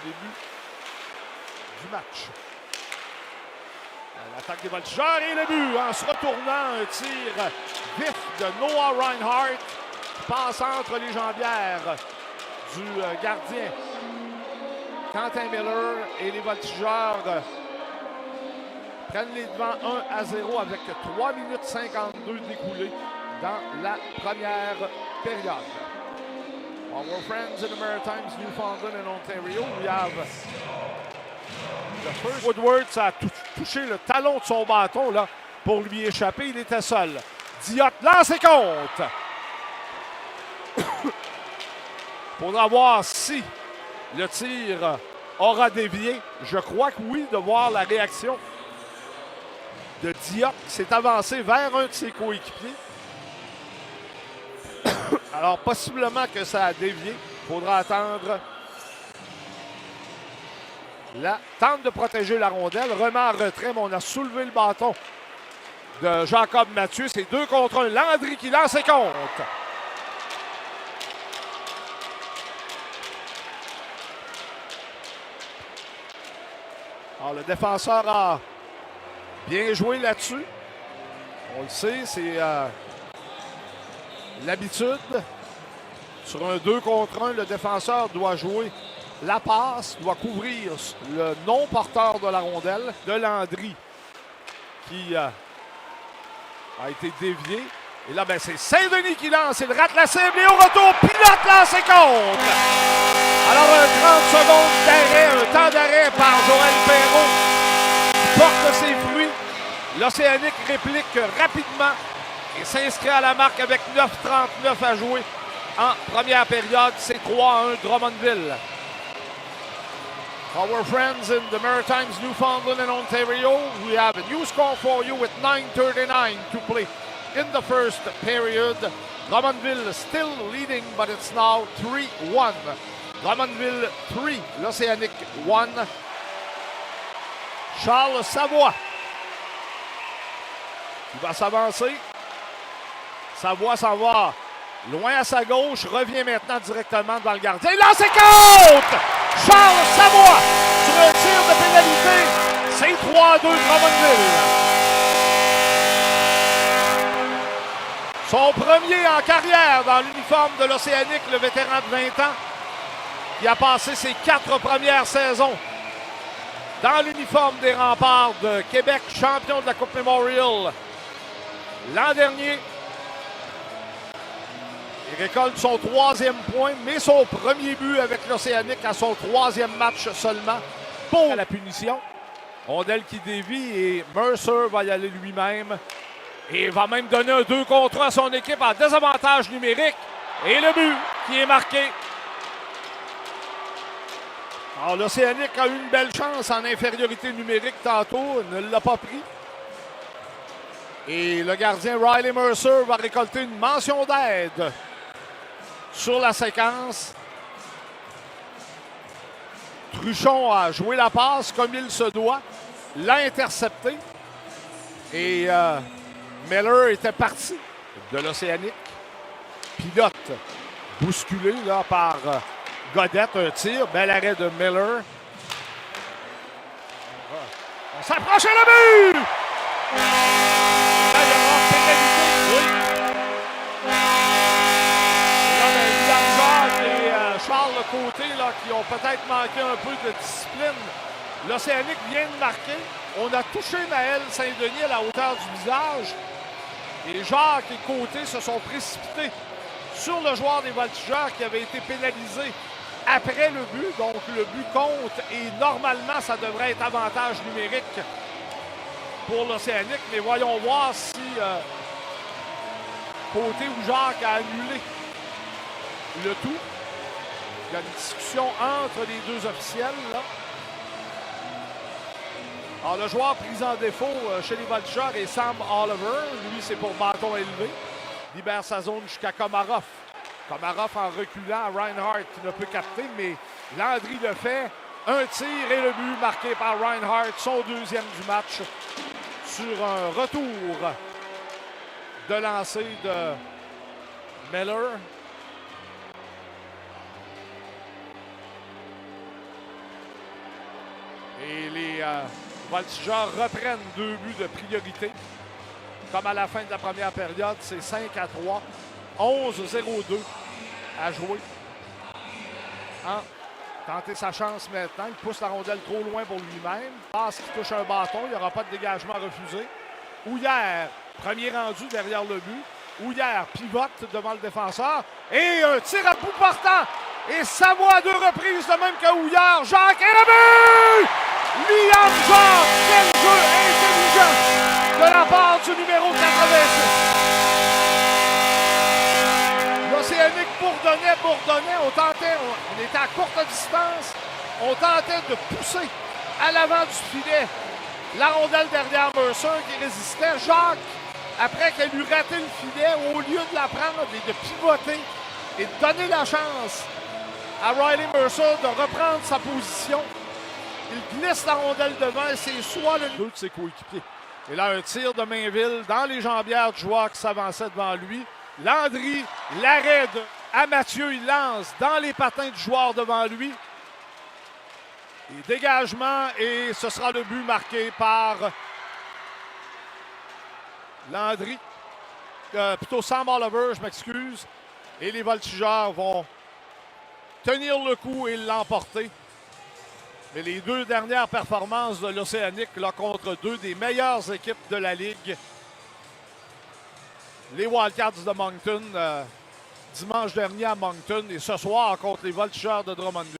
début du match. L'attaque des Voltigeurs et le but en se retournant. Un tir vif de Noah Reinhardt qui passe entre les jambières du gardien Quentin Miller et les Voltigeurs prennent les devants 1-0 avec 3 minutes 52 découlées dans la première période. Our friends in the Maritimes, Newfoundland and Ontario, we have the first. Woodward, ça a touché le talon de son bâton là, pour lui échapper. Il était seul. Diot lance et compte. Faudra voir si le tir aura dévié. Je crois que oui, de voir la réaction de Diot qui s'est avancé vers un de ses coéquipiers. Alors, possiblement que ça a dévié. Il faudra attendre. Là, tente de protéger la rondelle. Remet en retrait, mais on a soulevé le bâton de Jacob Mathieu. C'est 2 contre 1. Landry qui lance et compte. Alors, le défenseur a bien joué là-dessus. On le sait, c'est l'habitude. Sur un 2 contre 1, le défenseur doit jouer la passe, doit couvrir le non-porteur de la rondelle de Landry qui a été dévié. Et là, ben, c'est Saint-Denis qui lance. Il rate la cible et au retour, Pilote lance et compte. Alors, 30 secondes d'arrêt, un temps d'arrêt par Joël Perrault qui porte ses fruits. L'Océanique réplique rapidement et s'inscrit à la marque avec 9:39 à jouer en première période. C'est 3-1 Drummondville. Our friends in the Maritimes, Newfoundland and Ontario, we have a new score for you with 9:39 to play in the first period. Drummondville still leading, but it's now 3-1. Drummondville 3, l'Océanique 1. Charles Savoie. Il va s'avancer. Savoie s'en va loin à sa gauche. Revient maintenant directement devant le gardien. Il lance et compte! Charles Savoie sur un tir de pénalité. C'est 3-2 Drummondville. Son premier en carrière dans l'uniforme de l'Océanique, le vétéran de 20 ans, qui a passé ses 4 premières saisons dans l'uniforme des Remparts de Québec, champion de la Coupe Memorial l'an dernier. Il récolte son 3e point, mais son premier but avec l'Océanique à son 3e match seulement pour la punition. Rondelle qui dévie et Mercer va y aller lui-même. Et va même donner un 2 contre 1 à son équipe en désavantage numérique. Et le but qui est marqué. Alors l'Océanique a eu une belle chance en infériorité numérique tantôt, ne l'a pas pris. Et le gardien Riley Mercer va récolter une mention d'aide sur la séquence. Truchon a joué la passe comme il se doit, l'a intercepté. Et Miller était parti de l'Océanique. Pilote bousculé là, par Godette, un tir. Bel arrêt de Miller. On s'approche à le but! Là, il y aura pénalité. Oui. Là, William Jacques et Charles Côté là, qui ont peut-être manqué un peu de discipline. L'Océanique vient de marquer. On a touché Naël Saint-Denis à la hauteur du visage. Et Jacques et Côté se sont précipités sur le joueur des Voltigeurs qui avait été pénalisé après le but. Donc, le but compte et normalement, ça devrait être avantage numérique pour l'Océanique. Mais voyons voir si Côté ou Jacques a annulé le tout. Il y a une discussion entre les deux officiels, là. Alors, le joueur pris en défaut chez les Voltigeurs est Sam Oliver. Lui, c'est pour bâton élevé. Libère sa zone jusqu'à Komarov. Komarov en reculant à Reinhardt qui ne peut capter, mais Landry le fait. Un tir et le but marqué par Reinhardt, son 2e du match, sur un retour de lancer de Miller. Et les Voltigeurs reprennent 2 buts de priorité. Comme à la fin de la première période, c'est 5-3. 11-0-2 à jouer. Tenter sa chance maintenant. Il pousse la rondelle trop loin pour lui-même. Passe qui touche un bâton. Il n'y aura pas de dégagement refusé. Houillère, premier rendu derrière le but. Houillère pivote devant le défenseur. Et un tir à bout portant. Et Savoie à 2 reprises, de même que Houillère. Jacques et le but! Liam Jacques! Quel jeu intelligent de la part du numéro 86. L'Océanique bourdonnait. On était à courte distance. On tentait de pousser à l'avant du filet la rondelle derrière Mercer qui résistait. Jacques, après qu'elle eut raté le filet, au lieu de la prendre et de pivoter et de donner la chance à Riley Mercer de reprendre sa position, il glisse la rondelle devant et c'est soit le deux de ses coéquipiers. Et là, un tir de Mainville dans les jambières du joueur qui s'avançait devant lui. Landry, l'arrêt à Mathieu, il lance dans les patins du joueur devant lui. Et dégagement, et ce sera le but marqué par Landry. Plutôt Sam Oliver, je m'excuse. Et les Voltigeurs vont tenir le coup et l'emporter. Mais les 2 dernières performances de l'Océanique là, contre 2 des meilleures équipes de la Ligue, les Wildcats de Moncton, dimanche dernier à Moncton, et ce soir contre les Voltigeurs de Drummondville.